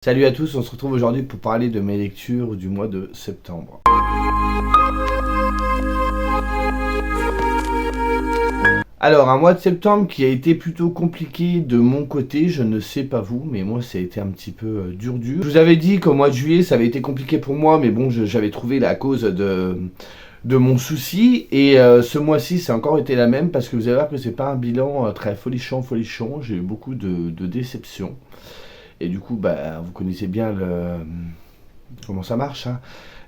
Salut à tous, on se retrouve aujourd'hui pour parler de mes lectures du mois de septembre. Alors, un mois de septembre qui a été plutôt compliqué de mon côté, je ne sais pas vous, mais moi ça a été un petit peu dur. Je vous avais dit qu'au mois de juillet ça avait été compliqué pour moi, mais bon, j'avais trouvé la cause de mon souci, et ce mois-ci ça a encore été la même, parce que vous allez voir que c'est pas un bilan très folichon, j'ai eu beaucoup de déceptions. Et du coup, vous connaissez bien comment ça marche, hein.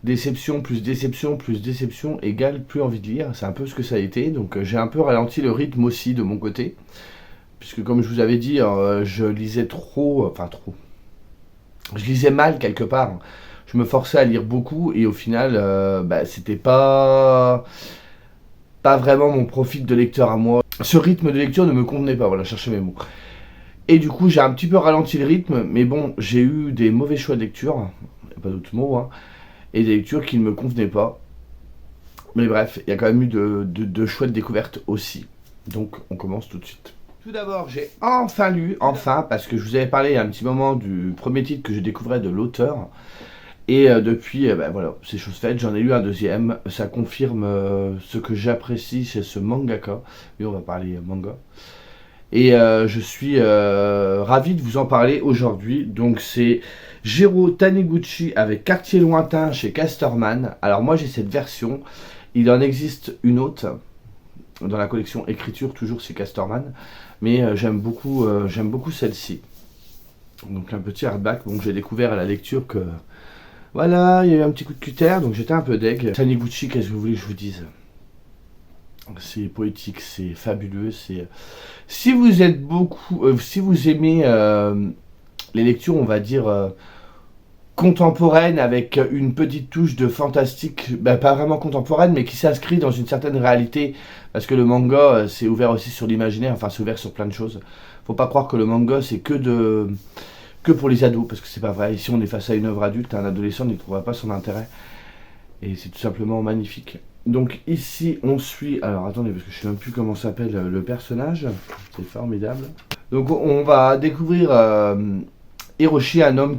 Déception plus déception plus déception égale plus envie de lire. C'est un peu ce que ça a été. Donc j'ai un peu ralenti le rythme aussi de mon côté. Puisque comme je vous avais dit, je lisais trop. Je lisais mal quelque part. Je me forçais à lire beaucoup et au final, c'était pas vraiment mon profil de lecteur à moi. Ce rythme de lecture ne me convenait pas, voilà, cherchez mes mots. Et du coup, j'ai un petit peu ralenti le rythme, mais bon, j'ai eu des mauvais choix de lecture, pas d'autres mots, hein, et des lectures qui ne me convenaient pas. Mais bref, il y a quand même eu de chouettes découvertes aussi. Donc, on commence tout de suite. Tout d'abord, j'ai enfin lu, parce que je vous avais parlé il y a un petit moment du premier titre que je découvrais de l'auteur. Et depuis, voilà, c'est chose faite, j'en ai lu un deuxième. Ça confirme ce que j'apprécie chez ce mangaka. Oui, on va parler manga. Et je suis ravi de vous en parler aujourd'hui. Donc c'est Jiro Taniguchi avec Quartier Lointain chez Casterman. Alors moi j'ai cette version, il en existe une autre dans la collection Écriture, toujours chez Casterman. Mais j'aime beaucoup celle-ci. Donc un petit hardback, donc j'ai découvert à la lecture que... Voilà, il y a eu un petit coup de cutter, donc j'étais un peu deg. Taniguchi, qu'est-ce que vous voulez que je vous dise ? C'est poétique, c'est fabuleux. Si vous êtes si vous aimez les lectures, on va dire contemporaines avec une petite touche de fantastique, pas vraiment contemporaine, mais qui s'inscrit dans une certaine réalité, parce que le manga c'est ouvert aussi sur l'imaginaire, enfin c'est ouvert sur plein de choses. Faut pas croire que le manga c'est que pour les ados, parce que c'est pas vrai. Ici on est face à une œuvre adulte, un adolescent n'y trouvera pas son intérêt, et c'est tout simplement magnifique. Donc ici on suit, alors attendez parce que je sais même plus comment s'appelle le personnage, c'est formidable. Donc on va découvrir Hiroshi, un homme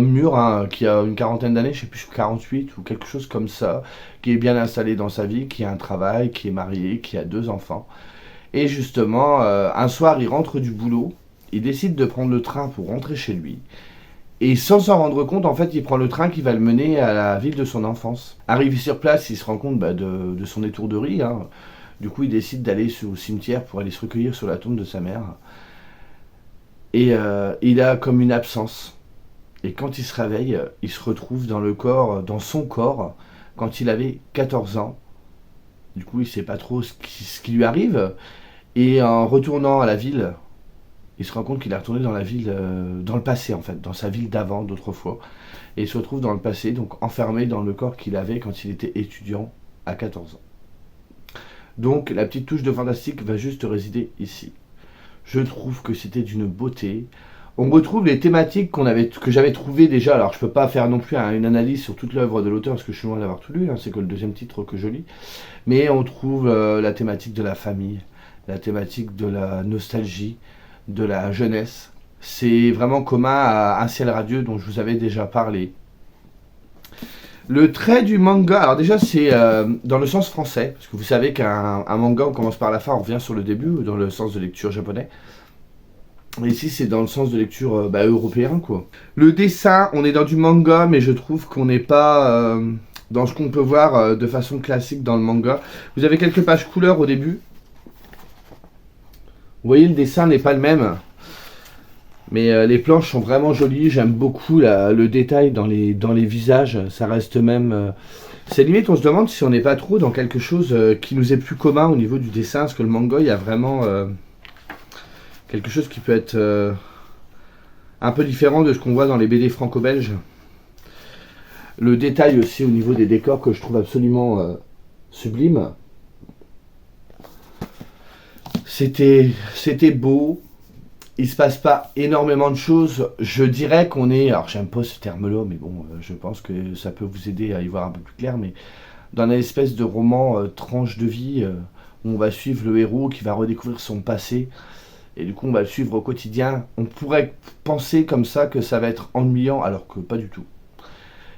mûr, hein, qui a une quarantaine d'années, je sais plus 48 ou quelque chose comme ça, qui est bien installé dans sa vie, qui a un travail, qui est marié, qui a 2 enfants. Et justement, un soir il rentre du boulot, il décide de prendre le train pour rentrer chez lui. Et sans s'en rendre compte, en fait, il prend le train qui va le mener à la ville de son enfance. Arrivé sur place, il se rend compte de son étourderie, hein. Du coup, il décide d'aller au cimetière pour aller se recueillir sur la tombe de sa mère. Et il a comme une absence. Et quand il se réveille, il se retrouve dans son corps, quand il avait 14 ans. Du coup, il ne sait pas trop ce qui lui arrive. Et en retournant à la ville, il se rend compte qu'il est retourné dans la ville, dans le passé en fait, dans sa ville d'avant, d'autrefois. Et il se retrouve dans le passé, donc enfermé dans le corps qu'il avait quand il était étudiant à 14 ans. Donc la petite touche de fantastique va juste résider ici. Je trouve que c'était d'une beauté. On retrouve les thématiques que j'avais trouvées déjà. Alors je peux pas faire non plus une analyse sur toute l'œuvre de l'auteur parce que je suis loin d'avoir tout lu, hein, c'est que le deuxième titre que je lis. Mais on trouve la thématique de la famille, la thématique de la nostalgie, de la jeunesse. C'est vraiment commun à Un ciel radieux dont je vous avais déjà parlé. Le trait du manga, alors déjà c'est dans le sens français, parce que vous savez qu'un manga on commence par la fin, on revient sur le début, dans le sens de lecture japonais. Et ici c'est dans le sens de lecture européen quoi. Le dessin, on est dans du manga, mais je trouve qu'on n'est pas dans ce qu'on peut voir de façon classique dans le manga. Vous avez quelques pages couleurs au début. Vous voyez, le dessin n'est pas le même, mais les planches sont vraiment jolies. J'aime beaucoup le détail dans les visages. Ça reste même... c'est limite, on se demande si on n'est pas trop dans quelque chose qui nous est plus commun au niveau du dessin, parce que le manga, il y a vraiment quelque chose qui peut être un peu différent de ce qu'on voit dans les BD franco-belges. Le détail aussi au niveau des décors que je trouve absolument sublime. C'était beau, il se passe pas énormément de choses, je dirais qu'on est, alors j'aime pas ce terme-là, mais bon, je pense que ça peut vous aider à y voir un peu plus clair, mais dans une espèce de roman tranche de vie, où on va suivre le héros qui va redécouvrir son passé, Et du coup, on va le suivre au quotidien. On pourrait penser comme ça que ça va être ennuyant, alors que pas du tout.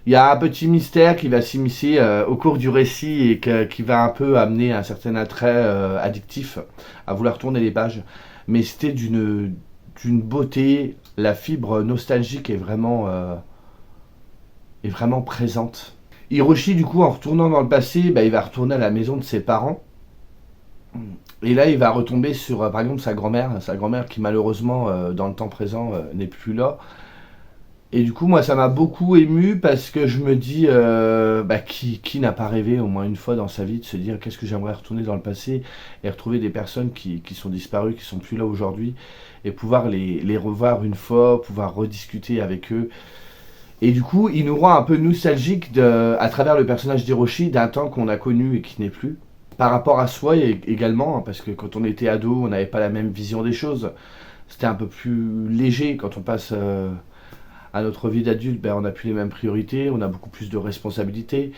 Il y a un petit mystère qui va s'immiscer au cours du récit et qui va un peu amener un certain attrait addictif à vouloir tourner les pages. Mais c'était d'une beauté. La fibre nostalgique est vraiment présente. Hiroshi, du coup, en retournant dans le passé, bah, il va retourner à la maison de ses parents. Et là, il va retomber sur, par exemple, sa grand-mère qui malheureusement, dans le temps présent, n'est plus là. Et du coup, moi, ça m'a beaucoup ému parce que je me dis, bah, qui n'a pas rêvé au moins une fois dans sa vie de se dire qu'est-ce que j'aimerais retourner dans le passé et retrouver des personnes qui sont disparues, qui sont plus là aujourd'hui, et pouvoir les revoir une fois, pouvoir rediscuter avec eux. Et du coup, il nous rend un peu nostalgique à travers le personnage d'Hiroshi d'un temps qu'on a connu et qui n'est plus. Par rapport à soi également, hein, parce que quand on était ado, on n'avait pas la même vision des choses. C'était un peu plus léger. Quand on passe à notre vie d'adulte, ben, on n'a plus les mêmes priorités, on a beaucoup plus de responsabilités.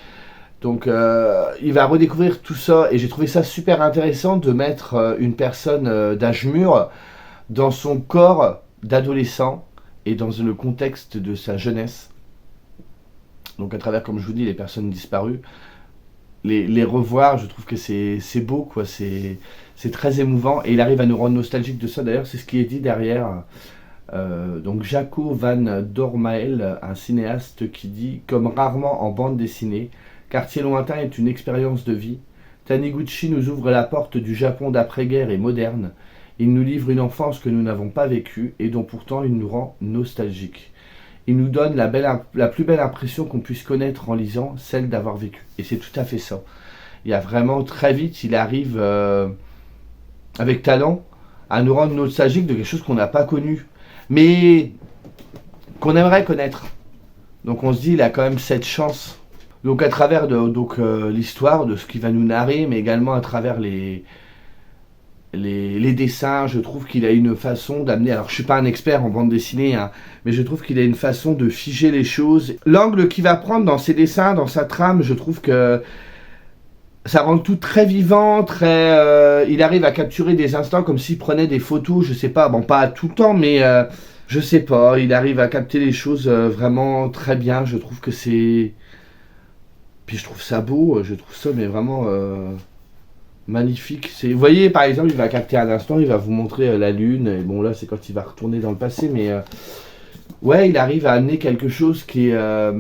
Donc il va redécouvrir tout ça et j'ai trouvé ça super intéressant de mettre une personne d'âge mûr dans son corps d'adolescent et dans le contexte de sa jeunesse. Donc à travers, comme je vous dis, les personnes disparues, les revoir, je trouve que c'est beau, quoi. C'est très émouvant et il arrive à nous rendre nostalgiques de ça. D'ailleurs, c'est ce qui est dit derrière. Donc Jaco van Dormael, un cinéaste qui dit comme rarement en bande dessinée, Quartier lointain est une expérience de vie. Taniguchi nous ouvre la porte du Japon d'après-guerre et moderne. Il nous livre une enfance que nous n'avons pas vécue et dont pourtant il nous rend nostalgiques. Il nous donne la plus belle impression qu'on puisse connaître en lisant, celle d'avoir vécu. Et c'est tout à fait ça. Il y a vraiment très vite, il arrive avec talent à nous rendre nostalgiques de quelque chose qu'on n'a pas connu, mais qu'on aimerait connaître. Donc on se dit, il a quand même cette chance. Donc à travers l'histoire de ce qu'il va nous narrer, mais également à travers les dessins, je trouve qu'il a une façon d'amener, alors je suis pas un expert en bande dessinée, hein, mais je trouve qu'il a une façon de figer les choses. L'angle qu'il va prendre dans ses dessins, dans sa trame, je trouve que ça rend tout très vivant, il arrive à capturer des instants comme s'il prenait des photos, je sais pas, bon pas tout le temps, mais je sais pas, il arrive à capter les choses vraiment très bien, je trouve que c'est... Puis je trouve ça beau, je trouve ça mais vraiment... magnifique. Vous voyez, par exemple, il va capter un instant, il va vous montrer la lune. Et bon, là, c'est quand il va retourner dans le passé, mais ouais, il arrive à amener quelque chose qui va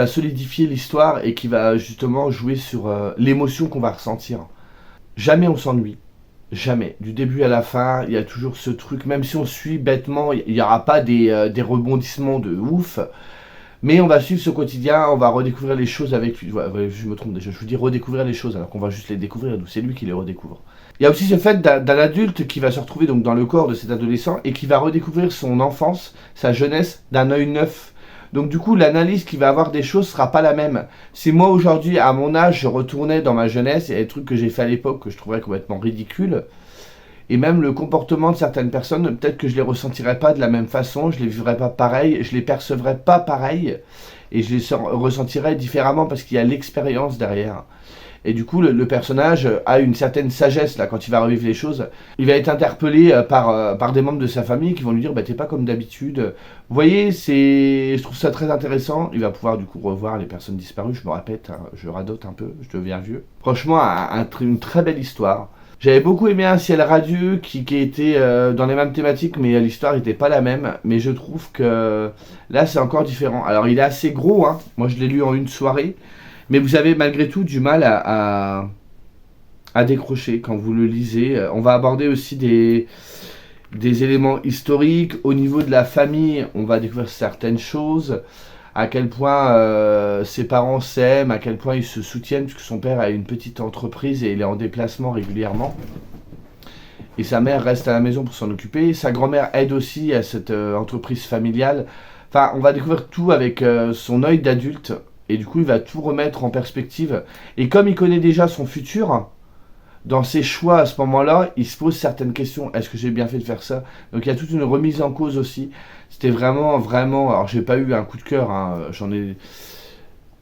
solidifier l'histoire et qui va justement jouer sur l'émotion qu'on va ressentir. Jamais on s'ennuie. Jamais. Du début à la fin, il y a toujours ce truc, même si on suit bêtement, il n'y aura pas des rebondissements de ouf. Mais on va suivre ce quotidien, on va redécouvrir les choses avec lui. Ouais, je me trompe déjà, je vous dis redécouvrir les choses alors qu'on va juste les découvrir, c'est lui qui les redécouvre. Il y a aussi ce fait d'un adulte qui va se retrouver donc dans le corps de cet adolescent et qui va redécouvrir son enfance, sa jeunesse d'un œil neuf. Donc du coup, l'analyse qu'il va avoir des choses sera pas la même. Si moi aujourd'hui, à mon âge, je retournais dans ma jeunesse, il y a des trucs que j'ai fait à l'époque que je trouverais complètement ridicules. Et même le comportement de certaines personnes, peut-être que je les ressentirais pas de la même façon, je les vivrais pas pareil, je les percevrais pas pareil, et je les ressentirais différemment parce qu'il y a l'expérience derrière. Et du coup, le personnage a une certaine sagesse là quand il va revivre les choses. Il va être interpellé par des membres de sa famille qui vont lui dire bah t'es pas comme d'habitude. Vous voyez, je trouve ça très intéressant. Il va pouvoir du coup revoir les personnes disparues. Je me répète, hein, je radote un peu, je deviens vieux. Franchement, une très belle histoire. J'avais beaucoup aimé Un ciel radieux qui était dans les mêmes thématiques, mais l'histoire n'était pas la même. Mais je trouve que là, c'est encore différent. Alors, il est assez gros, hein. Moi, je l'ai lu en une soirée. Mais vous avez malgré tout du mal à décrocher quand vous le lisez. On va aborder aussi des éléments historiques. Au niveau de la famille, on va découvrir certaines choses. À quel point ses parents s'aiment, à quel point ils se soutiennent, puisque son père a une petite entreprise et il est en déplacement régulièrement. Et sa mère reste à la maison pour s'en occuper. Sa grand-mère aide aussi à cette entreprise familiale. Enfin, on va découvrir tout avec son œil d'adulte. Et du coup, il va tout remettre en perspective. Et comme il connaît déjà son futur, dans ses choix à ce moment-là, il se pose certaines questions. Est-ce que j'ai bien fait de faire ça? Donc il y a toute une remise en cause aussi. C'était vraiment, vraiment... Alors j'ai pas eu un coup de cœur, hein, j'en ai...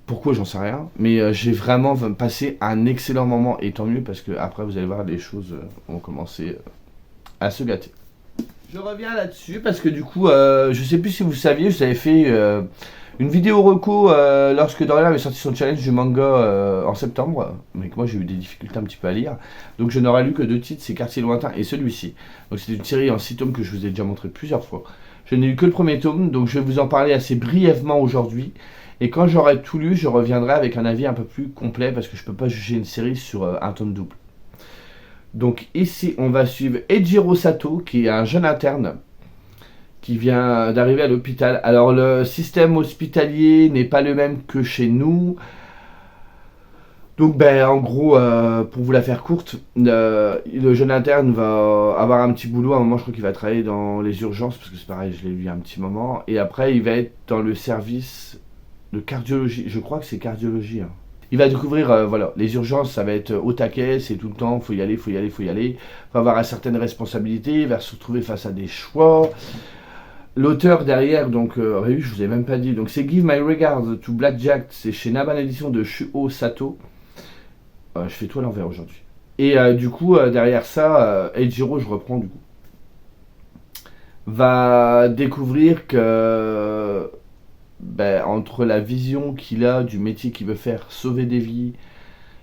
Pourquoi, j'en sais rien. Mais j'ai vraiment passé un excellent moment. Et tant mieux parce que après vous allez voir, les choses vont commencer à se gâter. Je reviens là-dessus parce que du coup, je sais plus si vous saviez, j'avais fait une vidéo reco lorsque Dorian avait sorti son challenge du manga en septembre, mais que moi j'ai eu des difficultés un petit peu à lire. Donc je n'aurais lu que 2 titres, c'est Quartier Lointain et celui-ci. Donc c'est une série en 6 tomes que je vous ai déjà montré plusieurs fois. Je n'ai lu que le premier tome, donc je vais vous en parler assez brièvement aujourd'hui. Et quand j'aurai tout lu, je reviendrai avec un avis un peu plus complet parce que je ne peux pas juger une série sur un tome double. Donc ici, on va suivre Eijiro Sato, qui est un jeune interne qui vient d'arriver à l'hôpital. Alors le système hospitalier n'est pas le même que chez nous. Donc ben en gros, pour vous la faire courte, le jeune interne va avoir un petit boulot. À un moment, je crois qu'il va travailler dans les urgences, parce que c'est pareil, je l'ai lu il y a un petit moment. Et après, il va être dans le service de cardiologie. Je crois que c'est cardiologie, hein. Il va découvrir, voilà, les urgences, ça va être au taquet, c'est tout le temps, faut y aller, faut y aller, faut y aller. Il va avoir une certaine responsabilité, il va se retrouver face à des choix. L'auteur derrière, donc, oui, je vous ai même pas dit, donc c'est Give My Regards to Blackjack, c'est chez Naban Edition de Shuo Sato. Je fais tout à l'envers aujourd'hui. Et du coup, derrière ça, Eijiro, je reprends du coup, va découvrir que ben, entre la vision qu'il a du métier qu'il veut faire, sauver des vies,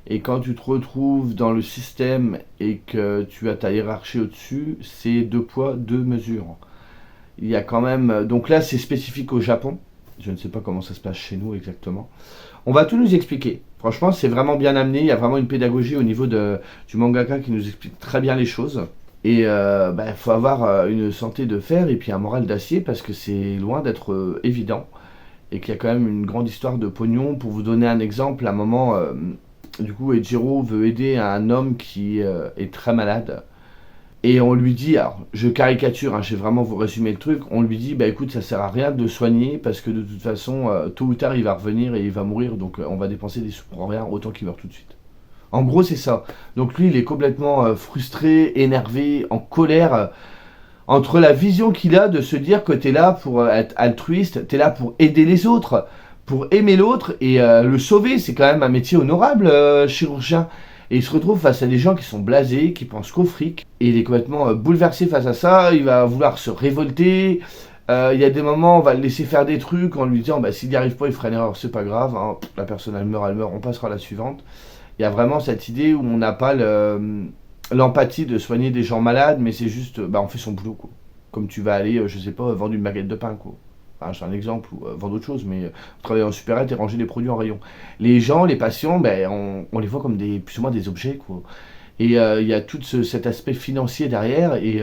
et quand tu te retrouves dans le système et que tu as ta hiérarchie au-dessus, c'est 2 poids, 2 mesures. Il y a quand même... Donc là, c'est spécifique au Japon. Je ne sais pas comment ça se passe chez nous exactement. On va tout nous expliquer. Franchement, c'est vraiment bien amené. Il y a vraiment une pédagogie au niveau du mangaka qui nous explique très bien les choses. Et il faut avoir une santé de fer et puis un moral d'acier parce que c'est loin d'être évident. Et qu'il y a quand même une grande histoire de pognon. Pour vous donner un exemple, à un moment, du coup, Eijiro veut aider un homme qui est très malade. Et on lui dit, alors je caricature, hein, je vais vraiment vous résumer le truc, on lui dit, bah écoute, ça sert à rien de soigner parce que de toute façon, tôt ou tard, il va revenir et il va mourir, donc on va dépenser des sous pour rien, autant qu'il meure tout de suite. En gros, c'est ça. Donc lui, il est complètement frustré, énervé, en colère, entre la vision qu'il a de se dire que tu es là pour être altruiste, tu es là pour aider les autres, pour aimer l'autre et le sauver. C'est quand même un métier honorable, chirurgien. Et il se retrouve face à des gens qui sont blasés, qui pensent qu'au fric. Et il est complètement bouleversé face à ça. Il va vouloir se révolter. Il y a des moments, on va le laisser faire des trucs en lui disant bah, s'il n'y arrive pas, il fera une erreur, c'est pas grave. Hein. La personne, elle meurt, on passera à la suivante. Il y a vraiment cette idée où on n'a pas l'empathie de soigner des gens malades, mais c'est juste, bah, on fait son boulot, quoi. Comme tu vas aller, je sais pas, vendre une baguette de pain, quoi. Enfin, c'est un exemple, ou vendre autre chose, mais travailler en supérette et ranger des produits en rayon. Les gens, les patients, ben, on les voit comme plus ou moins des objets, quoi. Et il y a tout cet aspect financier derrière, et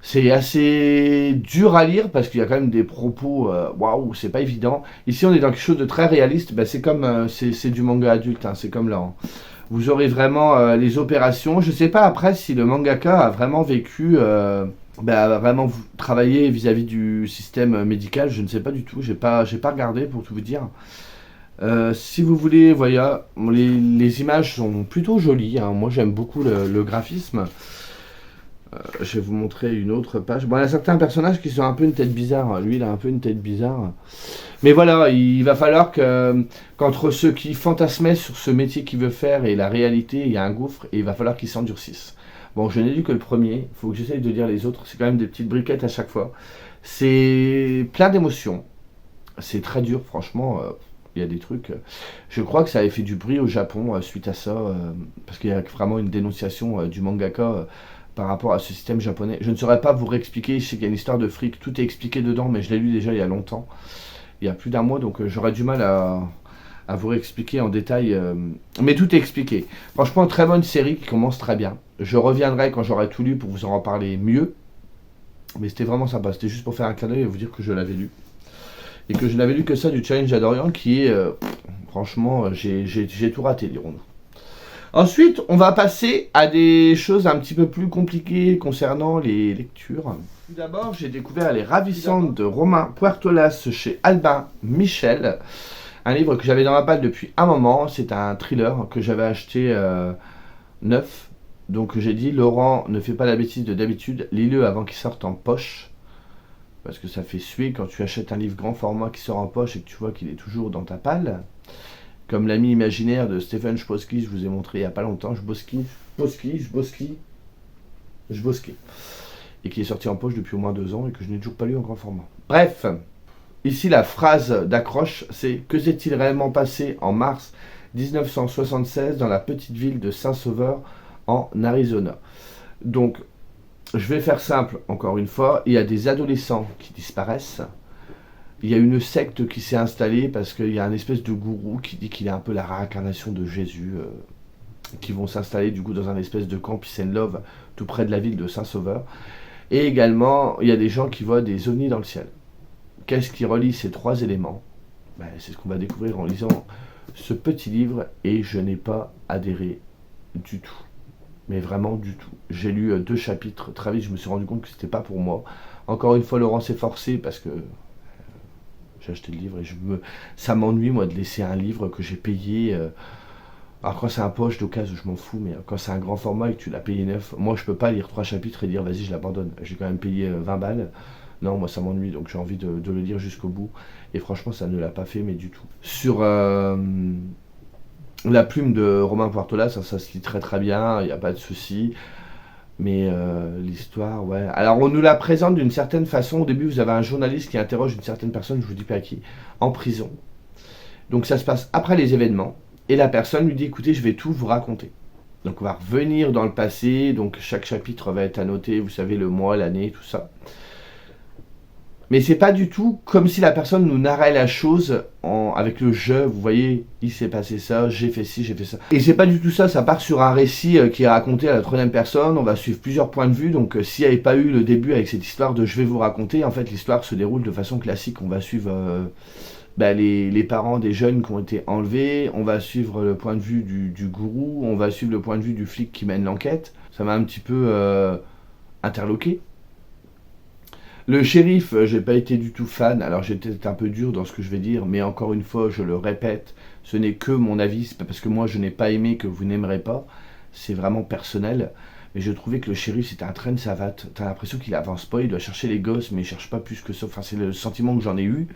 c'est assez dur à lire parce qu'il y a quand même des propos, waouh, c'est pas évident. Ici, on est dans quelque chose de très réaliste, ben, c'est comme, c'est du manga adulte, hein, c'est comme là. Hein. Vous aurez vraiment les opérations. Je sais pas après si le mangaka a vraiment vécu, a vraiment travaillé vis-à-vis du système médical. Je ne sais pas du tout. J'ai pas regardé pour tout vous dire. Si vous voulez, voilà, les images sont plutôt jolies. Hein. Moi, j'aime beaucoup le graphisme. Je vais vous montrer une autre page. Bon, il y a certains personnages qui ont un peu une tête bizarre. Lui, il a un peu une tête bizarre. Mais voilà, il va falloir qu'entre ceux qui fantasmaient sur ce métier qu'il veut faire et la réalité, il y a un gouffre et il va falloir qu'ils s'endurcissent. Bon, je n'ai lu que le premier. Il faut que j'essaye de lire les autres. C'est quand même des petites briquettes à chaque fois. C'est plein d'émotions. C'est très dur, franchement. Il y a des trucs. Je crois que ça avait fait du bruit au Japon suite à ça. Parce qu'il y a vraiment une dénonciation du mangaka. Par rapport à ce système japonais. Je ne saurais pas vous réexpliquer, je sais qu'il y a une histoire de fric, tout est expliqué dedans, mais je l'ai lu déjà il y a longtemps, il y a plus d'un mois, donc j'aurais du mal à vous réexpliquer en détail, mais tout est expliqué. Franchement, très bonne série qui commence très bien. Je reviendrai quand j'aurai tout lu pour vous en reparler mieux, mais c'était vraiment sympa, c'était juste pour faire un clin d'œil et vous dire que je l'avais lu. Et que je n'avais lu que ça du challenge à Dorian, qui est, franchement, j'ai tout raté, dirons-nous. Ensuite, on va passer à des choses un petit peu plus compliquées concernant les lectures. Tout d'abord, j'ai découvert Les Ravissantes de Romain Puertolas chez Albin Michel. Un livre que j'avais dans ma palle depuis un moment. C'est un thriller que j'avais acheté neuf. Donc j'ai dit, Laurent, ne fais pas la bêtise de d'habitude, lis-le avant qu'il sorte en poche. Parce que ça fait suer quand tu achètes un livre grand format qui sort en poche et que tu vois qu'il est toujours dans ta palle. Comme l'ami imaginaire de Stephen Chbosky, je vous ai montré il n'y a pas longtemps. Chbosky. Jvosquet, et qui est sorti en poche depuis au moins 2 ans et que je n'ai toujours pas lu en grand format. Bref, ici la phrase d'accroche, c'est « Que s'est-il réellement passé en mars 1976 dans la petite ville de Saint-Sauveur en Arizona ?» Donc, je vais faire simple, encore une fois, il y a des adolescents qui disparaissent. Il y a une secte qui s'est installée parce qu'il y a un espèce de gourou qui dit qu'il est un peu la réincarnation de Jésus, qui vont s'installer du coup dans un espèce de camp Peace and Love tout près de la ville de Saint-Sauveur. Et également, il y a des gens qui voient des ovnis dans le ciel. Qu'est-ce qui relie ces 3 éléments? C'est ce qu'on va découvrir en lisant ce petit livre, et je n'ai pas adhéré du tout. Mais vraiment du tout. J'ai lu 2 chapitres, très vite je me suis rendu compte que c'était pas pour moi. Encore une fois, Laurent s'est forcé parce que j'ai acheté le livre et ça m'ennuie moi de laisser un livre que j'ai payé. Alors quand c'est un poche d'occasion, je m'en fous, mais quand c'est un grand format et que tu l'as payé neuf, moi je peux pas lire 3 chapitres et dire vas-y je l'abandonne. J'ai quand même payé 20 balles. Non, moi ça m'ennuie, donc j'ai envie de le lire jusqu'au bout. Et franchement ça ne l'a pas fait, mais du tout. Sur la plume de Romain Puertolas, ça se lit très très bien, il n'y a pas de souci. Mais l'histoire, ouais. Alors on nous la présente d'une certaine façon. Au début, vous avez un journaliste qui interroge une certaine personne, je vous dis pas qui, en prison. Donc ça se passe après les événements. Et la personne lui dit, écoutez, je vais tout vous raconter. Donc on va revenir dans le passé. Donc chaque chapitre va être annoté, vous savez, le mois, l'année, tout ça. Mais c'est pas du tout comme si la personne nous narrait la chose avec le je, vous voyez, il s'est passé ça, j'ai fait ci, j'ai fait ça. Et c'est pas du tout ça, ça part sur un récit qui est raconté à la 3e personne, on va suivre plusieurs points de vue, donc s'il n'y avait pas eu le début avec cette histoire de je vais vous raconter, en fait l'histoire se déroule de façon classique, on va suivre les parents des jeunes qui ont été enlevés, on va suivre le point de vue du gourou, on va suivre le point de vue du flic qui mène l'enquête, ça m'a un petit peu interloqué. Le shérif, j'ai pas été du tout fan, alors j'ai peut-être un peu dur dans ce que je vais dire, mais encore une fois, je le répète, ce n'est que mon avis, c'est pas parce que moi je n'ai pas aimé que vous n'aimerez pas, c'est vraiment personnel, mais je trouvais que le shérif c'était un train de savate, t'as l'impression qu'il avance pas, il doit chercher les gosses, mais il cherche pas plus que ça, enfin c'est le sentiment que j'en ai eu.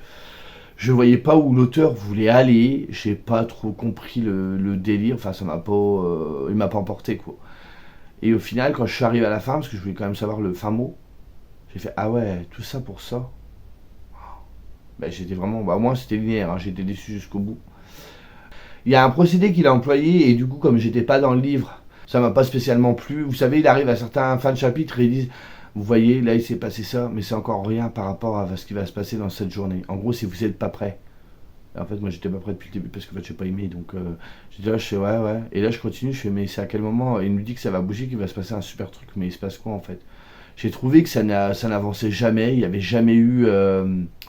Je voyais pas où l'auteur voulait aller, j'ai pas trop compris le délire, enfin ça m'a pas, il m'a pas emporté quoi. Et au final, quand je suis arrivé à la fin, parce que je voulais quand même savoir le fin mot, j'ai fait ah ouais, tout ça pour ça. J'étais vraiment, moi c'était linéaire, hein, j'étais déçu jusqu'au bout. Il y a un procédé qu'il a employé et du coup comme j'étais pas dans le livre, ça m'a pas spécialement plu. Vous savez, il arrive à certains fins de chapitre et ils disent vous voyez, là il s'est passé ça, mais c'est encore rien par rapport à ce qui va se passer dans cette journée. En gros, si vous n'êtes pas prêt. En fait, moi j'étais pas prêt depuis le début parce que en fait, j'ai pas aimé, donc j'étais là, je fais ouais. Et là je continue, je fais mais c'est à quel moment il nous dit que ça va bouger, qu'il va se passer un super truc, mais il se passe quoi en fait? J'ai trouvé que ça n'avançait jamais, il n'y avait jamais eu...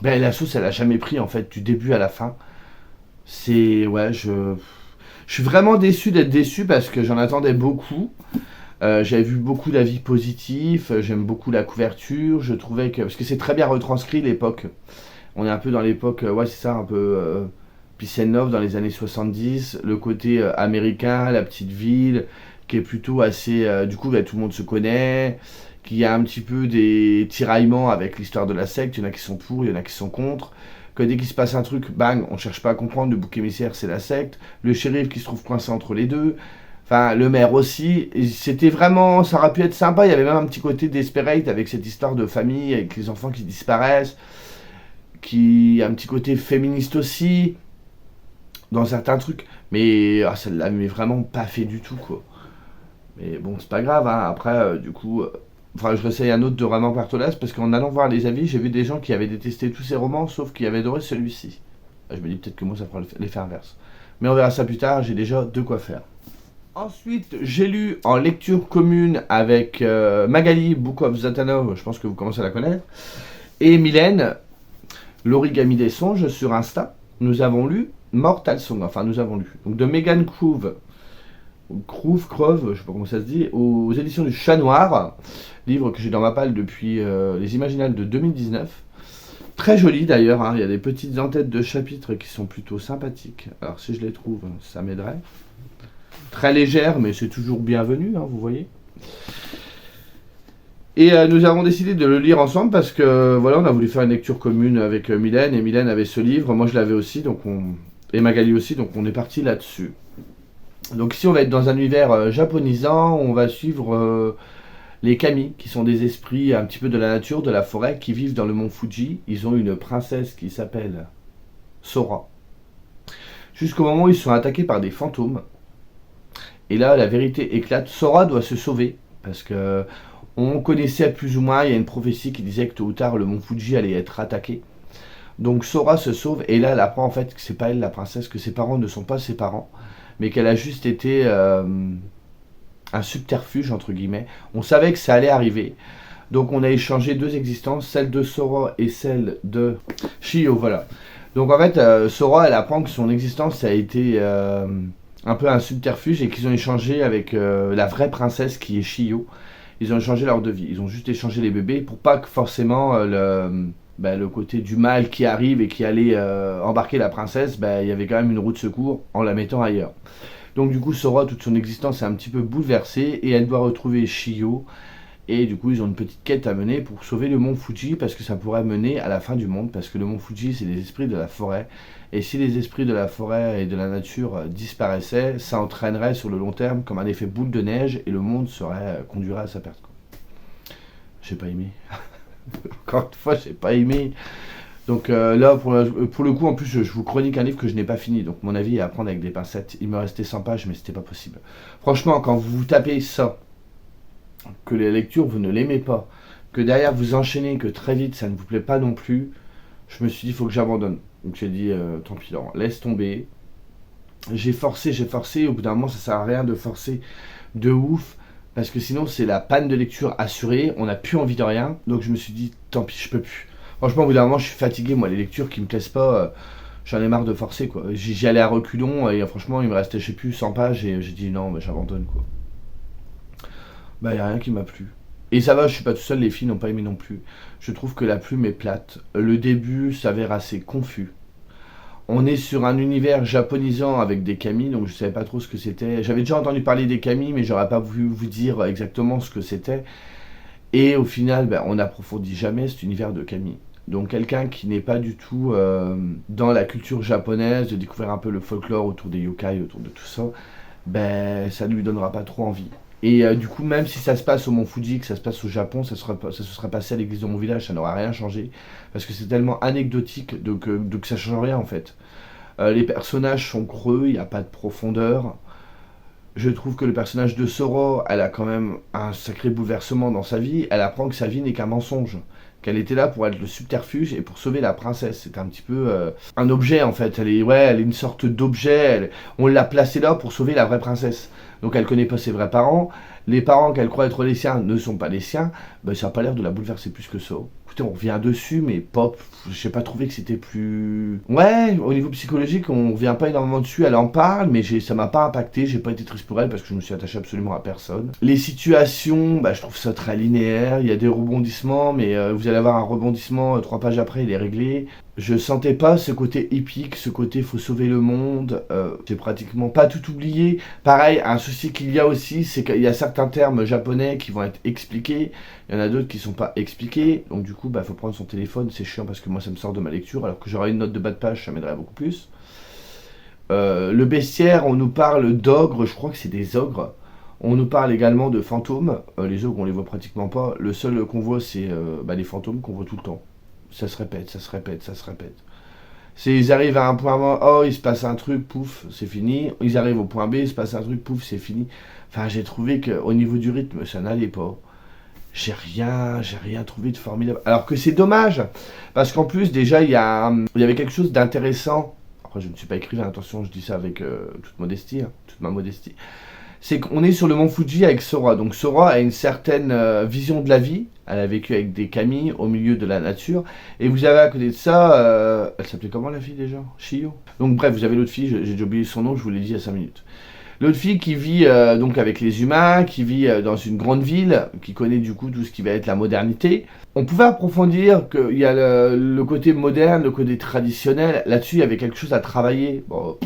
la sauce, elle a jamais pris, en fait, du début à la fin. C'est... Ouais, je suis vraiment déçu d'être déçu parce que j'en attendais beaucoup. J'avais vu beaucoup d'avis positifs, j'aime beaucoup la couverture, je trouvais que... Parce que c'est très bien retranscrit, l'époque. On est un peu dans l'époque, ouais, c'est ça, un peu... Peace and Love dans les années 70, le côté américain, la petite ville, qui est plutôt assez... du coup, tout le monde se connaît... qu'il y a un petit peu des tiraillements avec l'histoire de la secte, il y en a qui sont pour, il y en a qui sont contre, que dès qu'il se passe un truc, bang, on cherche pas à comprendre, le bouc émissaire c'est la secte, le shérif qui se trouve coincé entre les deux, enfin le maire aussi, et c'était vraiment, ça aurait pu être sympa, il y avait même un petit côté desperate avec cette histoire de famille, avec les enfants qui disparaissent, qui a un petit côté féministe aussi, dans certains trucs, mais ça ne l'avait vraiment pas fait du tout quoi. Mais bon, c'est pas grave, hein. Après, du coup... Enfin, je réessaye un autre de Romain Puertolas parce qu'en allant voir les avis, j'ai vu des gens qui avaient détesté tous ses romans sauf qui avaient adoré celui-ci. Je me dis peut-être que moi ça fera l'effet inverse. Mais on verra ça plus tard, j'ai déjà de quoi faire. Ensuite, j'ai lu en lecture commune avec Magali, Book of Zatanov, je pense que vous commencez à la connaître, et Mylène, l'origami des songes sur Insta. Nous avons lu Mortal Song, enfin nous avons lu. Donc de Megan Crove, je sais pas comment ça se dit, aux éditions du Chat Noir, livre que j'ai dans ma palle depuis les Imaginales de 2019. Très joli d'ailleurs, hein. Il y a des petites entêtes de chapitres qui sont plutôt sympathiques. Alors si je les trouve, ça m'aiderait. Très légère, mais c'est toujours bienvenu, hein, vous voyez. Et nous avons décidé de le lire ensemble parce que voilà, on a voulu faire une lecture commune avec Mylène, et Mylène avait ce livre, moi je l'avais aussi, et Magali aussi, donc on est parti là-dessus. Donc ici on va être dans un univers japonisant, on va suivre Les kami, qui sont des esprits un petit peu de la nature, de la forêt, qui vivent dans le mont Fuji, ils ont une princesse qui s'appelle Sora. Jusqu'au moment où ils sont attaqués par des fantômes. Et là, la vérité éclate. Sora doit se sauver, parce que on connaissait plus ou moins, il y a une prophétie qui disait que tôt ou tard, le mont Fuji allait être attaqué. Donc Sora se sauve, et là, elle apprend en fait que c'est pas elle la princesse, que ses parents ne sont pas ses parents, mais qu'elle a juste été un subterfuge, entre guillemets. On savait que ça allait arriver. Donc on a échangé deux existences, celle de Sora et celle de Shio, voilà. Donc en fait, Sora, elle apprend que son existence a été un peu un subterfuge et qu'ils ont échangé avec la vraie princesse qui est Shio. Ils ont échangé leur devis. Ils ont juste échangé les bébés pour pas que forcément le côté du mal qui arrive et qui allait embarquer la princesse, il y avait quand même une roue de secours en la mettant ailleurs. Donc du coup, Sora, toute son existence est un petit peu bouleversée et elle doit retrouver Shio. Et du coup, ils ont une petite quête à mener pour sauver le mont Fuji parce que ça pourrait mener à la fin du monde. Parce que le mont Fuji, c'est les esprits de la forêt. Et si les esprits de la forêt et de la nature disparaissaient, ça entraînerait sur le long terme comme un effet boule de neige et le monde conduirait à sa perte. J'ai pas aimé. Encore une fois, j'ai pas aimé. Donc là, pour le coup, en plus, je vous chronique un livre que je n'ai pas fini. Donc mon avis est à prendre avec des pincettes. Il me restait 100 pages, mais c'était pas possible. Franchement, quand vous tapez ça, que les lectures, vous ne l'aimez pas, que derrière vous enchaînez, que très vite, ça ne vous plaît pas non plus, je me suis dit, il faut que j'abandonne. Donc j'ai dit, tant pis, Laurent, laisse tomber. J'ai forcé, au bout d'un moment, ça sert à rien de forcer de ouf, parce que sinon, c'est la panne de lecture assurée, on n'a plus envie de rien. Donc je me suis dit, tant pis, je peux plus. Franchement, au bout d'un moment, je suis fatigué, moi, les lectures qui me plaisent pas, j'en ai marre de forcer, quoi. J'y allais à reculons, et franchement, il me restait, je sais plus, 100 pages, et j'ai dit, non, j'abandonne, quoi. Il n'y a rien qui m'a plu. Et ça va, je suis pas tout seul, les filles n'ont pas aimé non plus. Je trouve que la plume est plate. Le début s'avère assez confus. On est sur un univers japonisant avec des kami, donc je savais pas trop ce que c'était. J'avais déjà entendu parler des kami, mais j'aurais pas voulu vous dire exactement ce que c'était. Et au final, on n'approfondit jamais cet univers de kami. Donc quelqu'un qui n'est pas du tout dans la culture japonaise, de découvrir un peu le folklore autour des yokai, autour de tout ça, ça ne lui donnera pas trop envie. Et du coup, même si ça se passe au Mont Fuji, que ça se passe au Japon, ça se serait passé à l'église de mon village, ça n'aurait rien changé. Parce que c'est tellement anecdotique, donc ça change rien en fait. Les personnages sont creux, il n'y a pas de profondeur. Je trouve que le personnage de Sora, elle a quand même un sacré bouleversement dans sa vie. Elle apprend que sa vie n'est qu'un mensonge. Qu'elle était là pour être le subterfuge et pour sauver la princesse. C'est un petit peu un objet en fait. Elle est une sorte d'objet. On l'a placée là pour sauver la vraie princesse. Donc elle connaît pas ses vrais parents. Les parents qu'elle croit être les siens ne sont pas les siens. Ça n'a pas l'air de la bouleverser plus que ça. Écoutez, on revient dessus, mais pop, j'ai pas trouvé que c'était plus... Ouais, au niveau psychologique, on revient pas énormément dessus. Elle en parle, mais ça m'a pas impacté. J'ai pas été triste pour elle parce que je me suis attaché absolument à personne. Les situations, je trouve ça très linéaire. Il y a des rebondissements, mais vous allez avoir un rebondissement 3 pages après, il est réglé. Je sentais pas ce côté épique, ce côté faut sauver le monde. J'ai pratiquement pas tout oublié. Pareil, un souci qu'il y a aussi, c'est qu'il y a certains termes japonais qui vont être expliqués. Il y en a d'autres qui sont pas expliqués. Donc du coup, faut prendre son téléphone. C'est chiant parce que moi, ça me sort de ma lecture. Alors que j'aurais une note de bas de page, ça m'aiderait beaucoup plus. Le bestiaire, on nous parle d'ogres. Je crois que c'est des ogres. On nous parle également de fantômes. Les ogres, on les voit pratiquement pas. Le seul qu'on voit, c'est les fantômes qu'on voit tout le temps. Ça se répète, ça se répète, ça se répète. Ils arrivent à un point A, oh, il se passe un truc, pouf, c'est fini. Ils arrivent au point B, il se passe un truc, pouf, c'est fini. Enfin, j'ai trouvé qu'au niveau du rythme, ça n'allait pas. J'ai rien trouvé de formidable. Alors que c'est dommage, parce qu'en plus, déjà, il y avait quelque chose d'intéressant. Après, je ne suis pas écrivain, attention, je dis ça avec toute modestie, toute ma modestie. C'est qu'on est sur le mont Fuji avec Sora. Donc Sora a une certaine vision de la vie. Elle a vécu avec des kami au milieu de la nature. Et vous avez à côté de ça, elle s'appelait comment la fille déjà? Shio. Donc bref, vous avez l'autre fille, j'ai déjà oublié son nom, je vous l'ai dit il y a 5 minutes. L'autre fille qui vit donc avec les humains, qui vit dans une grande ville, qui connaît du coup tout ce qui va être la modernité. On pouvait approfondir qu'il y a le côté moderne, le côté traditionnel. Là-dessus, il y avait quelque chose à travailler. Bon,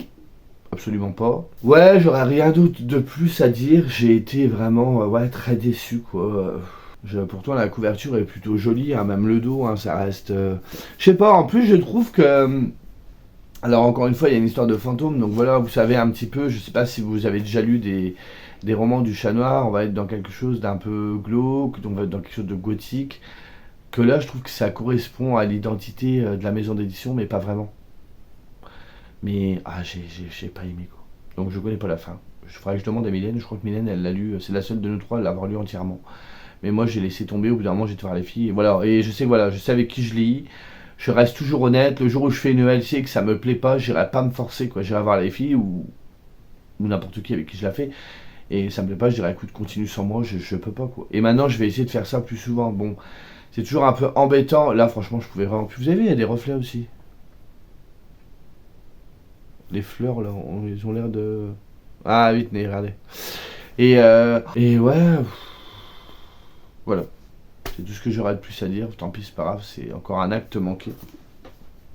absolument pas. Ouais, j'aurais rien d'autre de plus à dire. J'ai été vraiment très déçu quoi. Pourtant la couverture est plutôt jolie, même le dos, ça reste... Je sais pas, en plus je trouve que Alors encore une fois, il y a une histoire de fantôme, donc voilà, vous savez un petit peu, je sais pas si vous avez déjà lu des romans du Chat Noir, on va être dans quelque chose d'un peu glauque, donc on va être dans quelque chose de gothique, que là je trouve que ça correspond à l'identité de la maison d'édition, mais pas vraiment. Mais j'ai pas aimé quoi. Donc je connais pas la fin. Je ferai que je demande à Mylène, je crois que Mylène elle l'a lu, c'est la seule de nous trois à l'avoir lu entièrement. Mais moi j'ai laissé tomber, au bout d'un moment j'ai été voir les filles, et voilà, et je sais que voilà, je sais avec qui je lis, je reste toujours honnête, le jour où je fais une ELC et que ça me plaît pas, j'irai pas me forcer quoi, j'irai voir les filles ou n'importe qui avec qui je la fais, et ça me plaît pas, je dirais écoute continue sans moi, je peux pas quoi. Et maintenant je vais essayer de faire ça plus souvent, bon, c'est toujours un peu embêtant, là franchement je pouvais vraiment plus, vous avez vu il y a des reflets aussi. Les fleurs là, ils ont l'air de... Ah oui tenez, regardez. Et ouais, voilà. C'est tout ce que j'aurais de plus à dire. Tant pis, c'est pas grave, c'est encore un acte manqué.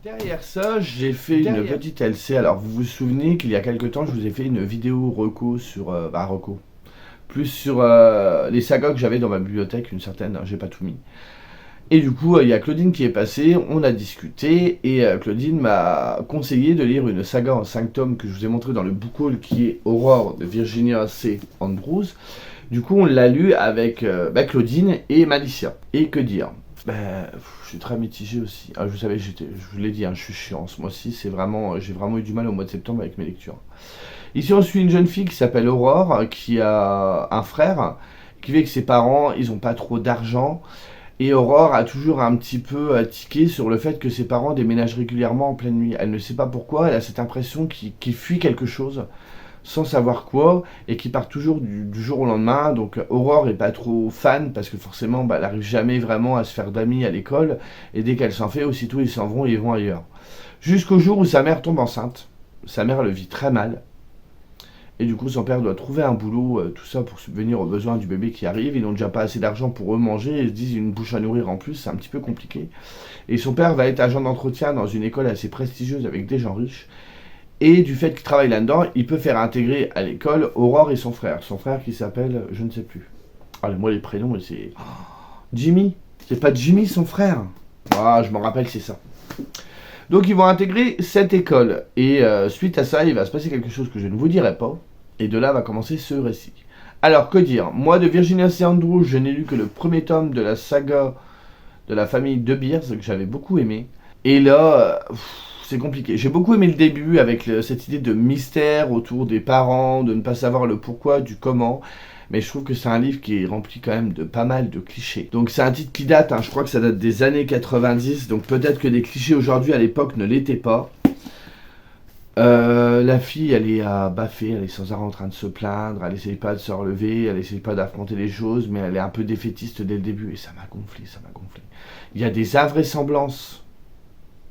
Derrière ça, j'ai fait une petite LC. Alors, vous vous souvenez qu'il y a quelques temps, je vous ai fait une vidéo reco sur... reco. Plus sur les sagas que j'avais dans ma bibliothèque, une certaine, hein, j'ai pas tout mis. Et du coup, il y a Claudine qui est passée, on a discuté, et Claudine m'a conseillé de lire une saga en 5 tomes que je vous ai montré dans le book haul, qui est Aurore de Virginia C. Andrews. Du coup, on l'a lu avec Claudine et Malicia. Et que dire, je suis très mitigé aussi. Ah, vous savez, je vous l'ai dit, hein, je suis chiant ce mois-ci. C'est vraiment, j'ai vraiment eu du mal au mois de septembre avec mes lectures. Ici, on suit une jeune fille qui s'appelle Aurore, qui a un frère, qui vit avec ses parents. Ils n'ont pas trop d'argent. Et Aurore a toujours un petit peu tiqué sur le fait que ses parents déménagent régulièrement en pleine nuit. Elle ne sait pas pourquoi, elle a cette impression qu'ils fuient quelque chose, sans savoir quoi, et qui part toujours du jour au lendemain. Donc Aurore est pas trop fan, parce que forcément, elle n'arrive jamais vraiment à se faire d'amis à l'école, et dès qu'elle s'en fait, aussitôt ils s'en vont et ils vont ailleurs. Jusqu'au jour où sa mère tombe enceinte. Sa mère le vit très mal, et du coup son père doit trouver un boulot, tout ça pour subvenir aux besoins du bébé qui arrive. Ils n'ont déjà pas assez d'argent pour eux manger, et ils se disent une bouche à nourrir en plus, c'est un petit peu compliqué. Et son père va être agent d'entretien dans une école assez prestigieuse avec des gens riches. Et du fait qu'il travaille là-dedans, il peut faire intégrer à l'école Aurore et son frère. Son frère qui s'appelle, je ne sais plus. Ah, moi les prénoms, c'est... Jimmy. C'est pas Jimmy son frère. Ah, je me rappelle, c'est ça. Donc ils vont intégrer cette école. Et suite à ça, il va se passer quelque chose que je ne vous dirai pas. Et de là va commencer ce récit. Alors, que dire? Moi, de Virginia C. Andrews, je n'ai lu que le premier tome de la saga de la famille De Beers, que j'avais beaucoup aimé. Et là... c'est compliqué. J'ai beaucoup aimé le début avec cette idée de mystère autour des parents, de ne pas savoir le pourquoi, du comment. Mais je trouve que c'est un livre qui est rempli quand même de pas mal de clichés. Donc c'est un titre qui date, hein, je crois que ça date des années 90, donc peut-être que des clichés aujourd'hui à l'époque ne l'étaient pas. La fille, elle est à baffer, elle est sans arrêt en train de se plaindre, elle essaye pas de se relever, elle essaye pas d'affronter les choses, mais elle est un peu défaitiste dès le début, et ça m'a gonflé, ça m'a gonflé. Il y a des invraisemblances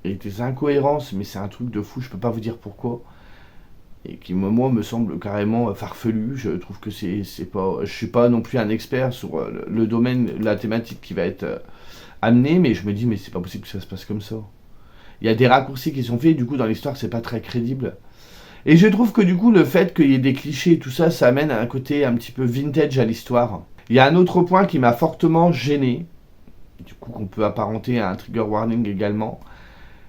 et des incohérences, mais c'est un truc de fou, je peux pas vous dire pourquoi, et qui moi me semble carrément farfelu. Je trouve que c'est pas, je suis pas non plus un expert sur le domaine, la thématique qui va être amenée, mais je me dis mais c'est pas possible que ça se passe comme ça. Il y a des raccourcis qui sont faits, du coup dans l'histoire c'est pas très crédible. Et je trouve que du coup le fait qu'il y ait des clichés et tout ça, ça amène à un côté un petit peu vintage à l'histoire. Il y a un autre point qui m'a fortement gêné, du coup qu'on peut apparenter à un trigger warning également,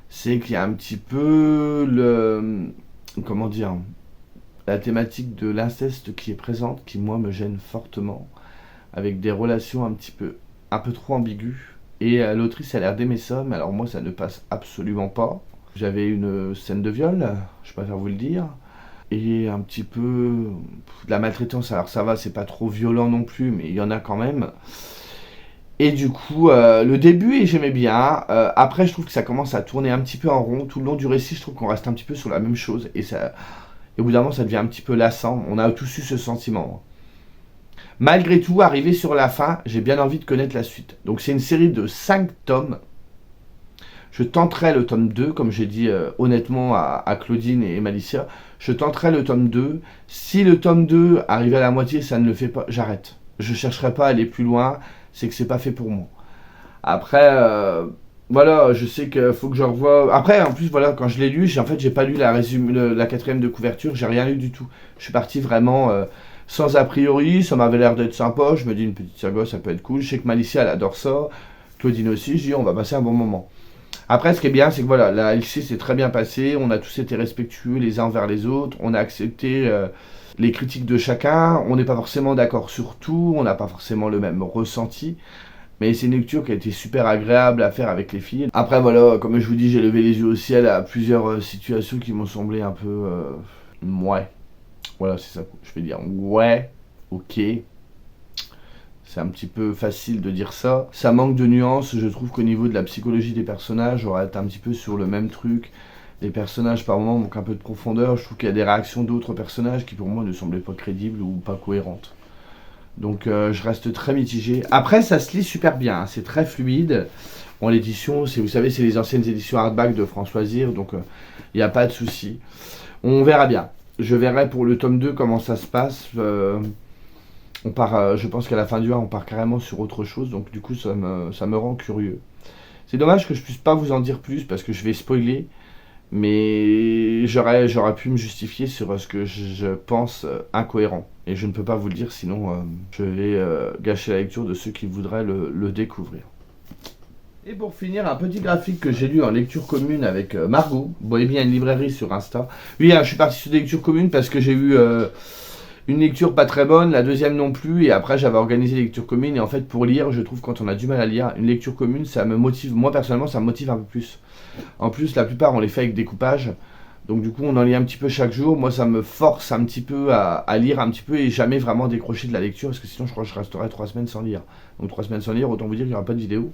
c'est qu'il y a un petit peu comment dire, la thématique de l'inceste qui est présente, qui moi me gêne fortement, avec des relations un peu trop ambiguës. Et l'autrice a l'air d'aimer ça, mais alors moi ça ne passe absolument pas. J'avais une scène de viol, je préfère vous le dire, et un petit peu de la maltraitance. Alors ça va, c'est pas trop violent non plus, mais il y en a quand même. Et du coup, le début, j'aimais bien. Après, je trouve que ça commence à tourner un petit peu en rond. Tout le long du récit, je trouve qu'on reste un petit peu sur la même chose. Et au bout d'un moment, ça devient un petit peu lassant. On a tous eu ce sentiment. Malgré tout, arrivé sur la fin, j'ai bien envie de connaître la suite. Donc c'est une série de 5 tomes. Je tenterai le tome 2, comme j'ai dit honnêtement à Claudine et Malicia. Je tenterai le tome 2. Si le tome 2 arrive à la moitié, ça ne le fait pas, j'arrête. Je chercherai pas à aller plus loin. C'est que c'est pas fait pour moi. Après, voilà, je sais qu'il faut que je revoie. Après, en plus, voilà, quand je l'ai lu, j'ai pas lu la quatrième de couverture, j'ai rien lu du tout. Je suis parti vraiment sans a priori, ça m'avait l'air d'être sympa. Je me dis, une petite saga, ça peut être cool. Je sais que Malicia, elle adore ça. Claudine aussi, je dis, on va passer un bon moment. Après, ce qui est bien, c'est que voilà, la LC s'est très bien passée, on a tous été respectueux les uns envers les autres, on a accepté les critiques de chacun, on n'est pas forcément d'accord sur tout, on n'a pas forcément le même ressenti, mais c'est une lecture qui a été super agréable à faire avec les filles. Après, voilà, comme je vous dis, j'ai levé les yeux au ciel à plusieurs situations qui m'ont semblé un peu... ouais. Voilà, c'est ça que je vais dire. Ouais, ok. C'est un petit peu facile de dire ça. Ça manque de nuances. Je trouve qu'au niveau de la psychologie des personnages, on reste un petit peu sur le même truc. Les personnages, par moments, manquent un peu de profondeur. Je trouve qu'il y a des réactions d'autres personnages qui, pour moi, ne semblaient pas crédibles ou pas cohérentes. Donc, je reste très mitigé. Après, ça se lit super bien. Hein. C'est très fluide. En l'édition, vous savez, c'est les anciennes éditions hardback de François Zir. Donc, il n'y a pas de souci. On verra bien. Je verrai pour le tome 2 comment ça se passe. On part, je pense qu'à la fin du 1, on part carrément sur autre chose. Donc du coup, ça me rend curieux. C'est dommage que je puisse pas vous en dire plus parce que je vais spoiler. Mais j'aurais pu me justifier sur ce que je pense incohérent. Et je ne peux pas vous le dire, sinon je vais gâcher la lecture de ceux qui voudraient le découvrir. Et pour finir, un petit graphique que j'ai lu en lecture commune avec Margot. Vous voyez bien une librairie sur Insta. Oui, je suis parti sur des lectures communes parce que j'ai eu une lecture pas très bonne, la deuxième non plus, et après j'avais organisé des lectures communes. Et en fait, pour lire, je trouve quand on a du mal à lire, une lecture commune, ça me motive. Moi personnellement, ça me motive un peu plus. En plus, la plupart, on les fait avec découpage. Donc du coup, on en lit un petit peu chaque jour. Moi, ça me force un petit peu à lire un petit peu et jamais vraiment décrocher de la lecture parce que sinon, je crois que je resterai 3 semaines sans lire. Donc 3 semaines sans lire, autant vous dire qu'il n'y aura pas de vidéo.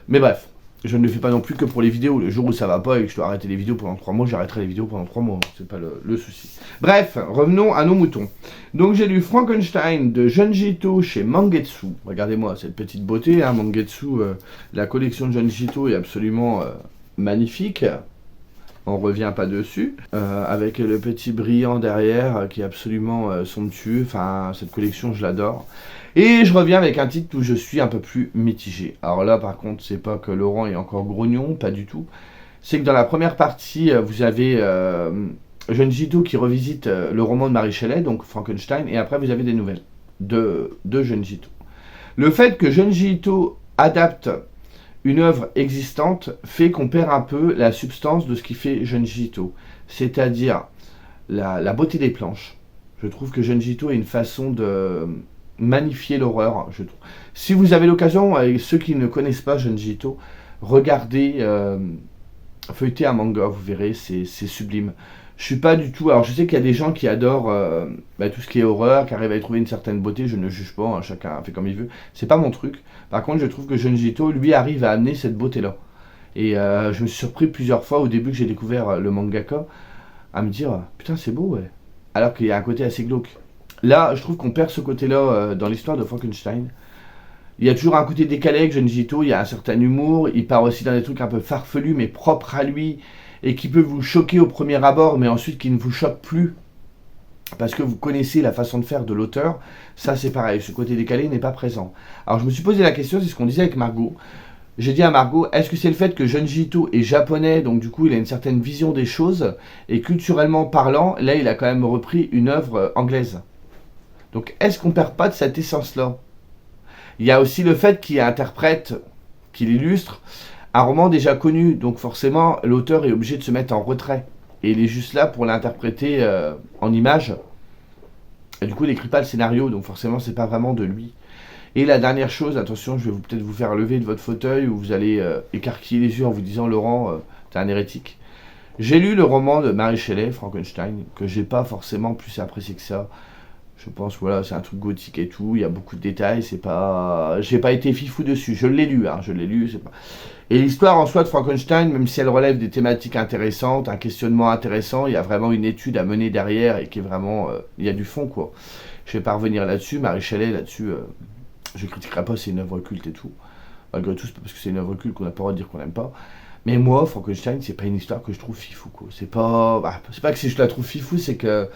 Mais bref, je ne le fais pas non plus que pour les vidéos. Le jour où ça va pas et que je dois arrêter les vidéos pendant 3 mois, j'arrêterai les vidéos pendant 3 mois. C'est pas le souci. Bref, revenons à nos moutons. Donc j'ai lu Frankenstein de Junji Ito chez Mangetsu. Regardez-moi cette petite beauté, hein, Mangetsu. La collection de Junji Ito est absolument magnifique. On revient pas dessus. Avec le petit brillant derrière qui est absolument somptueux. Enfin, cette collection, je l'adore. Et je reviens avec un titre où je suis un peu plus mitigé. Alors là, par contre, c'est pas que Laurent est encore grognon, pas du tout. C'est que dans la première partie, vous avez Junji Ito qui revisite le roman de Mary Shelley, donc Frankenstein, et après vous avez des nouvelles de Junji Ito. Le fait que Junji Ito adapte une œuvre existante fait qu'on perd un peu la substance de ce qui fait Junji Ito, c'est-à-dire la beauté des planches. Je trouve que Junji Ito a une façon de magnifier l'horreur, je trouve. Si vous avez l'occasion, et ceux qui ne connaissent pas Junji Ito, regardez, feuilletez un manga, vous verrez, c'est sublime. Je suis pas du tout... Alors je sais qu'il y a des gens qui adorent tout ce qui est horreur, qui arrivent à y trouver une certaine beauté, je ne juge pas, hein, chacun fait comme il veut. C'est pas mon truc. Par contre, je trouve que Junji Ito, lui, arrive à amener cette beauté-là. Et je me suis surpris plusieurs fois, au début que j'ai découvert le mangaka, à me dire, putain c'est beau, ouais. Alors qu'il y a un côté assez glauque. Là, je trouve qu'on perd ce côté-là dans l'histoire de Frankenstein. Il y a toujours un côté décalé avec Junji Ito, il y a un certain humour, il part aussi dans des trucs un peu farfelus mais propres à lui et qui peut vous choquer au premier abord mais ensuite qui ne vous choque plus parce que vous connaissez la façon de faire de l'auteur. Ça c'est pareil, ce côté décalé n'est pas présent. Alors je me suis posé la question, c'est ce qu'on disait avec Margot. J'ai dit à Margot, est-ce que c'est le fait que Junji Ito est japonais, donc du coup il a une certaine vision des choses, et culturellement parlant, là il a quand même repris une œuvre anglaise. Donc est-ce qu'on perd pas de cette essence-là? Il y a aussi le fait qu'il interprète, qu'il illustre un roman déjà connu, donc forcément l'auteur est obligé de se mettre en retrait. Et il est juste là pour l'interpréter en image. Et du coup il n'écrit pas le scénario, donc forcément c'est pas vraiment de lui. Et la dernière chose, attention, je vais peut-être vous faire lever de votre fauteuil ou vous allez écarquiller les yeux en vous disant Laurent, t'es un hérétique. J'ai lu le roman de Mary Shelley, Frankenstein, que j'ai pas forcément plus apprécié que ça. Je pense, voilà, c'est un truc gothique et tout, il y a beaucoup de détails, c'est pas... J'ai pas été fifou dessus, je l'ai lu, c'est pas... Et l'histoire en soi de Frankenstein, même si elle relève des thématiques intéressantes, un questionnement intéressant, il y a vraiment une étude à mener derrière et qui est vraiment... il y a du fond, quoi. Je vais pas revenir là-dessus, Mary Shelley, là-dessus, je critiquerai pas, c'est une œuvre culte et tout. Malgré tout, c'est pas parce que c'est une œuvre culte qu'on n'a pas le droit de dire qu'on n'aime pas. Mais moi, Frankenstein, c'est pas une histoire que je trouve fifou, quoi. C'est pas que si je la trouve fifou, c'est que...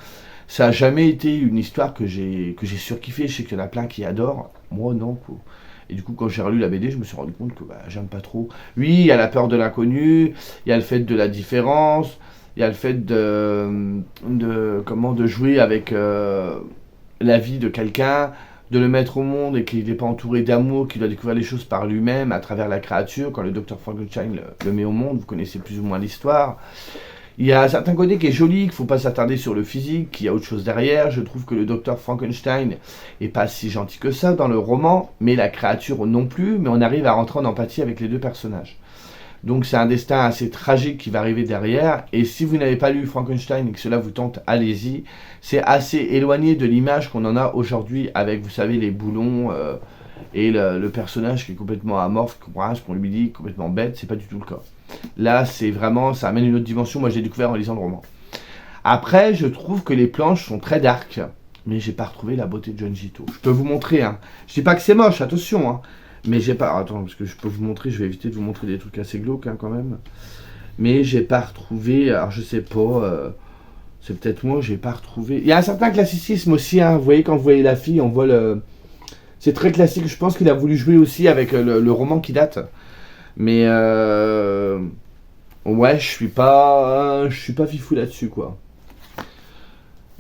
Ça a jamais été une histoire que j'ai surkiffé. Je sais qu'il y en a plein qui adorent. Moi, non, quoi. Et du coup, quand j'ai relu la BD, je me suis rendu compte que j'aime pas trop. Oui, il y a la peur de l'inconnu, il y a le fait de la différence, il y a le fait de jouer avec la vie de quelqu'un. de le mettre au monde et qu'il n'est pas entouré d'amour, qu'il doit découvrir les choses par lui-même à travers la créature, quand le docteur Frankenstein le met au monde, vous connaissez plus ou moins l'histoire. Il y a un certain côté qui est joli, qu'il ne faut pas s'attarder sur le physique, qu'il y a autre chose derrière. Je trouve que le docteur Frankenstein est pas si gentil que ça dans le roman, mais la créature non plus, mais on arrive à rentrer en empathie avec les deux personnages. Donc c'est un destin assez tragique qui va arriver derrière, et si vous n'avez pas lu Frankenstein et que cela vous tente, allez-y. C'est assez éloigné de l'image qu'on en a aujourd'hui avec, vous savez, les boulons et le personnage qui est complètement amorphe, qu'on lui dit complètement bête, c'est pas du tout le cas. Là, c'est vraiment, ça amène une autre dimension. Moi, j'ai découvert en lisant le roman. Après, je trouve que les planches sont très dark, mais j'ai pas retrouvé la beauté de Junji Ito. Je peux vous montrer, hein. Je dis pas que c'est moche, attention, hein. Mais j'ai pas. Attends, parce que je peux vous montrer, je vais éviter de vous montrer des trucs assez glauques, hein, quand même. Mais j'ai pas retrouvé. Alors, je sais pas. C'est peut-être moi, j'ai pas retrouvé. Il y a un certain classicisme aussi, hein. Vous voyez, quand vous voyez la fille, on voit le. C'est très classique. Je pense qu'il a voulu jouer aussi avec le roman qui date. Mais ouais, je suis pas fifou là-dessus, quoi.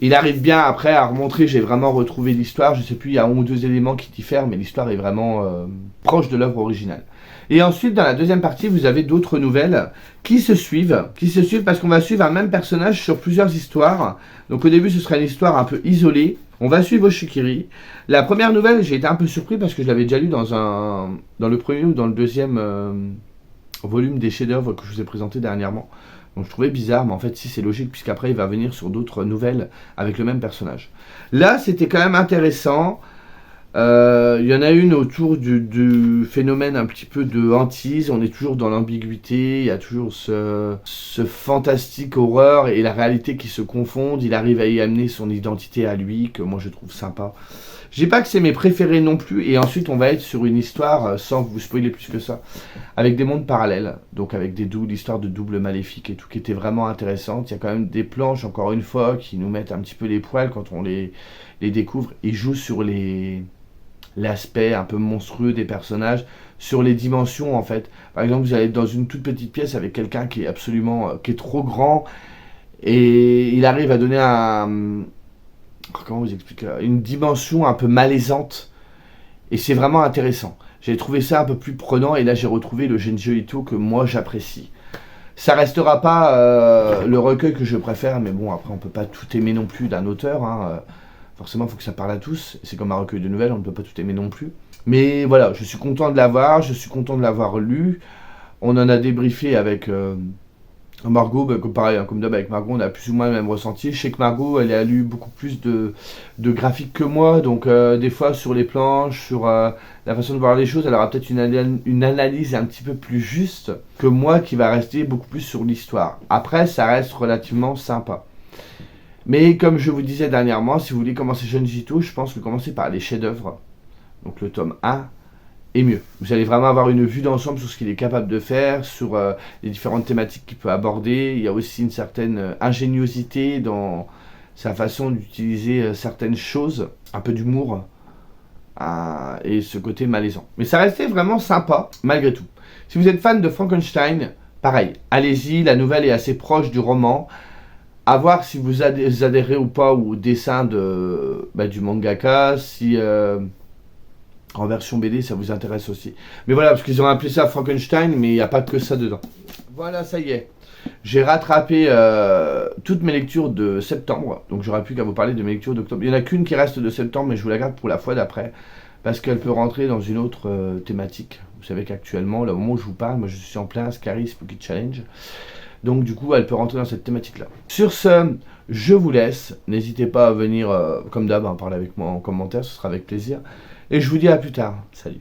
Il arrive bien après à remontrer, j'ai vraiment retrouvé l'histoire, je sais plus, il y a un ou deux éléments qui diffèrent, mais l'histoire est vraiment proche de l'œuvre originale. Et ensuite, dans la deuxième partie, vous avez d'autres nouvelles qui se suivent parce qu'on va suivre un même personnage sur plusieurs histoires. Donc au début, ce sera une histoire un peu isolée. On va suivre Oshikiri. La première nouvelle, j'ai été un peu surpris parce que je l'avais déjà lu dans le premier ou dans le deuxième volume des chefs-d'œuvre que je vous ai présenté dernièrement. Donc je trouvais bizarre, mais en fait si, c'est logique, puisqu'après il va venir sur d'autres nouvelles avec le même personnage. Là, c'était quand même intéressant. Il y en a une autour du phénomène un petit peu de hantise. On est toujours dans l'ambiguïté, il y a toujours ce fantastique horreur et la réalité qui se confondent. Il arrive à y amener son identité à lui, que moi je trouve sympa. Je dis pas que c'est mes préférés non plus, et ensuite on va être sur une histoire, sans vous spoiler plus que ça, avec des mondes parallèles, donc avec l'histoire de double maléfique et tout, qui était vraiment intéressante. Il y a quand même des planches, encore une fois, qui nous mettent un petit peu les poils quand on les découvre. Ils jouent sur l'aspect un peu monstrueux des personnages, sur les dimensions en fait. Par exemple, vous allez être dans une toute petite pièce avec quelqu'un qui est trop grand, et il arrive à donner comment vous expliquer, une dimension un peu malaisante, et c'est vraiment intéressant. J'ai trouvé ça un peu plus prenant, et là j'ai retrouvé le Junji Ito que moi j'apprécie. Ça restera pas le recueil que je préfère, mais bon, après on peut pas tout aimer non plus d'un auteur, hein. Forcément il faut que ça parle à tous, c'est comme un recueil de nouvelles, on ne peut pas tout aimer non plus. Mais voilà, je suis content de l'avoir, je suis content de l'avoir lu. On en a débriefé avec Margot, pareil, comme d'hab avec Margot, on a plus ou moins le même ressenti. Je sais que Margot, elle a lu beaucoup plus de graphiques que moi, donc des fois sur les planches, sur la façon de voir les choses, elle aura peut-être une analyse un petit peu plus juste que moi, qui va rester beaucoup plus sur l'histoire. Après, ça reste relativement sympa. Mais comme je vous disais dernièrement, si vous voulez commencer Junji Ito, je pense que commencer par les chefs-d'œuvre, donc le tome 1, et mieux. Vous allez vraiment avoir une vue d'ensemble sur ce qu'il est capable de faire, sur les différentes thématiques qu'il peut aborder. Il y a aussi une certaine ingéniosité dans sa façon d'utiliser certaines choses, un peu d'humour, et ce côté malaisant. Mais ça restait vraiment sympa, malgré tout. Si vous êtes fan de Frankenstein, pareil, allez-y, la nouvelle est assez proche du roman. À voir si vous adhérez ou pas au dessin du mangaka, si en version BD ça vous intéresse aussi. Mais voilà, parce qu'ils ont appelé ça Frankenstein, mais il n'y a pas que ça dedans. Voilà, ça y est. J'ai rattrapé toutes mes lectures de septembre, donc j'aurais plus qu'à vous parler de mes lectures d'octobre. Il n'y en a qu'une qui reste de septembre, mais je vous la garde pour la fois d'après, parce qu'elle peut rentrer dans une autre thématique. Vous savez qu'actuellement, au moment où je vous parle, moi je suis en plein Scary Spooky Challenge. Donc du coup, elle peut rentrer dans cette thématique-là. Sur ce, je vous laisse. N'hésitez pas à venir, comme d'hab, parler avec moi en commentaire, ce sera avec plaisir. Et je vous dis à plus tard. Salut.